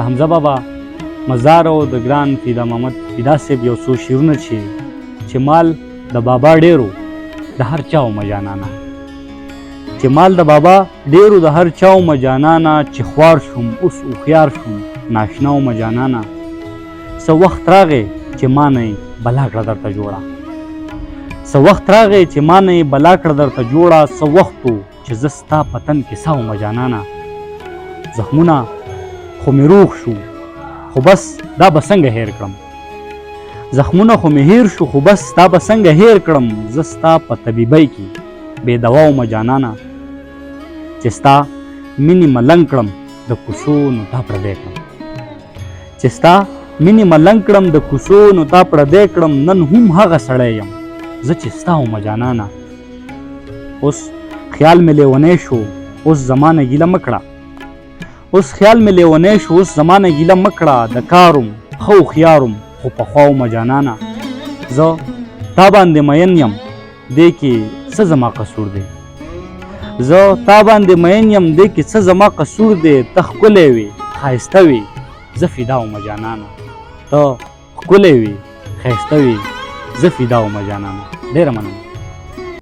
د حمزه بابا مزار او د ګران فیدا محمد فیدا صاحب یو څو شعرونه چې مال د بابا ډیرو د هر چا ومه جانانه، چې مال د بابا ډیرو د هر چا ومه جانانه، چې خوار شوم اوس هوښیار شوم ناشنا ومه جانانه، څه وخت راغی چې ما نه یې بلا کړه درته جوړه، څه وخت راغی چې ما نه یې بلا کړه درته جوړه، څه وخت و چې زه ستا په تن کې سا ومه جانانه، زخمونه خو مې روغ شو خو بس دا به څنګه هیر کړم، زخمونه خو مې هیر شو خو بس دا به څنګه هیر کړم، زه ستا په طبیبۍ کې بې دوا ومه جانانه، چې ستا مینې ملنګ کړم د کوڅو نو تا پردی کړم، چې ستا مینې ملنګ کړم د کوڅو نو تا پردی کړم، نن هم هغه سړی یم زه چې ستا ومه جانانه، اوس خیال مې لیونی شو اوس زمانه ګیله مه کړه، اوس خیال مې لیونی شو اوس زمانه ګیله مه کړه، د کاروم ښه هوښیاروم خو پخوا ومه جانانه، زه تا باندې مین یم دې کې څه زما قصور دی، زه تا باندې مین یم دې کې څه زما قصور دی، ته ښکلی وې ښایسته وې زه فدا ومه جانانه، ته ښکلی وې ښایسته وې زه فدا ومه جانانه. ډېره مننه.